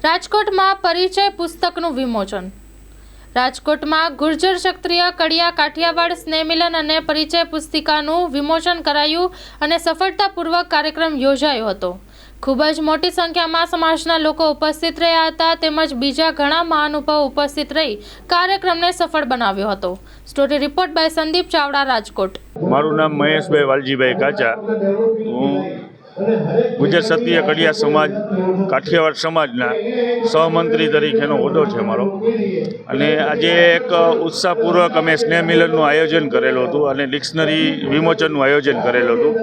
રાજકોટમાં પરિચય પુસ્તકનું વિમોચન। રાજકોટમાં ગુર્જર ક્ષત્રિય કડિયા કાઠિયાવાડ સ્નેહમિલન અને પરિચય પુસ્તિકાનું વિમોચન કરાયું અને સફળતાપૂર્વક કાર્યક્રમ યોજાયો હતો। ખૂબ જ મોટી સંખ્યામાં સમાજના લોકો ઉપસ્થિત રહ્યા હતા તેમજ બીજા ઘણા મહાનુભાવો ઉપસ્થિત રહી કાર્યક્રમને સફળ બનાવ્યો હતો। Story report by Sandeep Chavda, Rajkot. મારું નામ મહેશભાઈ વાલજીભાઈ કાચા। હું ગુજર ક્ષત્રિય કડિયા સમાજ કાઠિયાવાડ સમાજના સહમંત્રી તરીકેનો હોદ્દો છે મારો। અને આજે એક ઉત્સાહપૂર્વક અમે સ્નેહ મિલનનું આયોજન કરેલું હતું અને ડિક્શનરી વિમોચનનું આયોજન કરેલું હતું।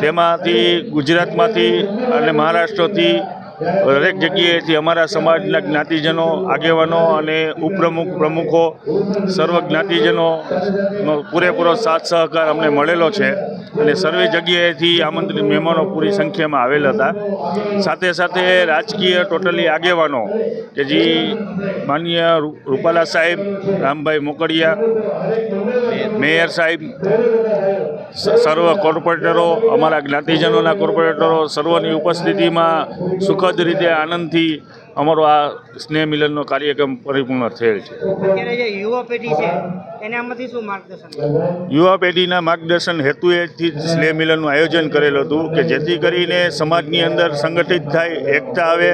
તેમાંથી ગુજરાતમાંથી અને મહારાષ્ટ્રથી દરેક જગ્યાએથી અમારા સમાજના જ્ઞાતિજનો, આગેવાનો અને ઉપપ્રમુખ, પ્રમુખો, સર્વ જ્ઞાતિજનોનો પૂરેપૂરો સાથ સહકાર અમને મળેલો છે અને સર્વે જગ્યાએથી આમંત્રિત મહેમાનો પૂરી સંખ્યામાં આવેલ હતા। સાથે સાથે રાજકીય ટોટલી આગેવાનો કે જે માનનીય રૂપાલા સાહેબ, રામભાઈ મોકડિયા, મેયર સાહેબ, સર્વ કોર્પોરેટરો, અમારા જ્ઞાતિજનોના કોર્પોરેટરો, સર્વની ઉપસ્થિતિમાં સુખદ રીતે આનંદથી અમારો આ સ્નેહ મિલનનો કાર્યક્રમ પરિપૂર્ણ થયેલ છે। અત્યારે જે યુવા પેઢી છે એને આમાંથી શું માર્ગદર્શન? યુવા પેઢીના માર્ગદર્શન હેતુએથી સ્નેહ મિલનનું આયોજન કરેલું હતું કે જેથી કરીને સમાજની અંદર સંગઠિત થાય, એકતા આવે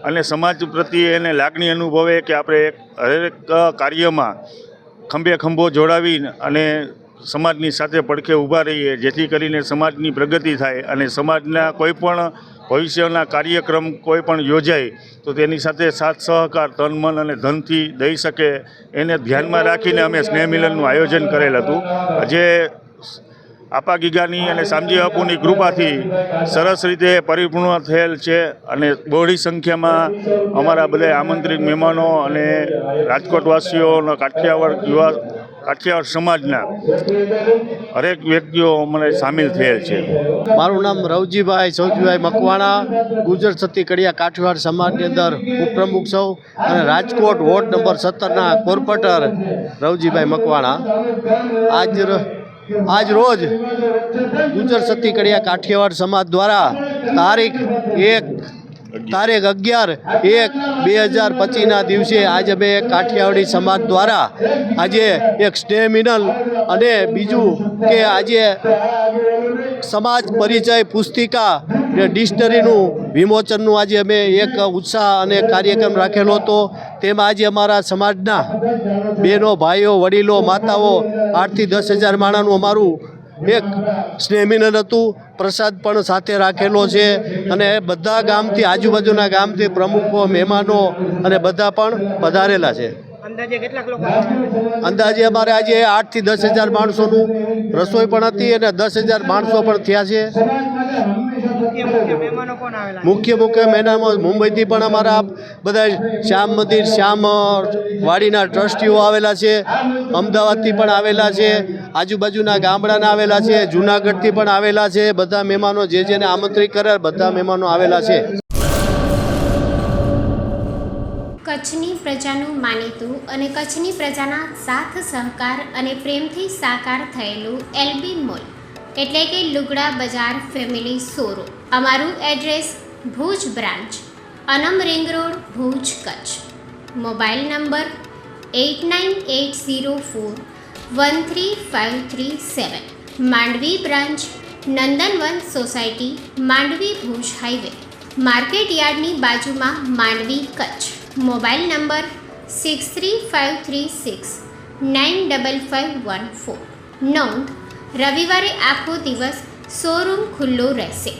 અને સમાજ પ્રત્યે એને લાગણી અનુભવે કે આપણે હરેક કાર્યમાં ખંભે ખંભો જોડાવીને અને સમાજની સાથે પડખે ઊભા રહીએ, જેથી કરીને સમાજની પ્રગતિ થાય અને સમાજના કોઈ પણ ભવિષ્યના કાર્યક્રમ કોઈ પણ યોજાય તો તેની સાથે સાથ સહકાર તન, મન અને ધનથી દઈ શકે એને ધ્યાનમાં રાખીને અમે સ્નેહ મિલનનું આયોજન કરેલ હતું। આજે આપા ગીગાની અને શામજી બાપુની કૃપાથી સરસ રીતે પરિપૂર્ણ થયેલ છે અને બહોળી સંખ્યામાં અમારા બધા આમંત્રિત મહેમાનો અને રાજકોટવાસીઓના કાઠિયાવાડ સમાજના હરેક વ્યક્તિઓ મને સામેલ થયેલ છે। મારું નામ રવજીભાઈ સૌજીભાઈ મકવાણા, ગુજર ક્ષત્રિય કડિયા કાઠિયાવાડ સમાજની અંદર ઉપપ્રમુખ છું અને રાજકોટ વોર્ડ નંબર 17ના કોર્પોરેટર રવજીભાઈ મકવાણા। આજ રોજ ગુજર ક્ષત્રિય કડિયા કાઠિયાવાડ સમાજ દ્વારા તારીખ 11/1/2025ના દિવસે આજે અમે કાઠિયાવાડી સમાજ દ્વારા આજે એક સ્નેહ મિલન અને બીજું કે આજે સમાજ પરિચય પુસ્તિકા ડિક્શનરીનું વિમોચનનું આજે અમે એક ઉત્સાહ અને કાર્યક્રમ રાખેલો હતો। તેમાં આજે અમારા સમાજના બહેનો, ભાઈઓ, વડીલો, માતાઓ 8થી 10,000 માણસનું અમારું એક સ્નેહ મિલન હતું। પ્રસાદ પણ સાથે રાખેલો છે અને બધા ગામથી, આજુબાજુના ગામથી પ્રમુખો, મહેમાનો અને બધા પણ પધારેલા છે। અંદાજે કેટલાક લોકો? અંદાજે અમારે આજે 8થી 10,000 માણસોનું રસોઈ પણ હતી અને 10,000 માણસો પણ થયા છે। મુખ્ય મહેમાનો મુંબઈથી પણ અમારા બધા શ્યામ મંદિર, શ્યામ વાડીના ટ્રસ્ટીઓ આવેલા છે, અમદાવાદથી પણ આવેલા છે, આજુબાજુના ગામડાના આવેલા છે, જૂનાગઢથી પણ આવેલા છે। બધા મહેમાનો જેને આમંત્રિત કર્યા બધા મહેમાનો આવેલા છે। કચ્છની પ્રજાનું માનીતું અને કચ્છની પ્રજાના સાથ સહકાર અને પ્રેમથી સાકાર થયેલું એલબી મોલ એટલે કે લુગડા બજાર ફેમિલી શોરૂમ। અમારું address Bhuj branch, Anam ring road, Bhuj, Kutch. Mobile number 8980413537। Mandvi branch, Nandanvan society, Mandvi, Bhuj highway, market યાર્ડની બાજુમાં, માંડવી, કચ્છ। Mobile number 6353695514। નોંધ: રવિવારે આખો દિવસ શોરૂમ ખુલ્લો રહેશે।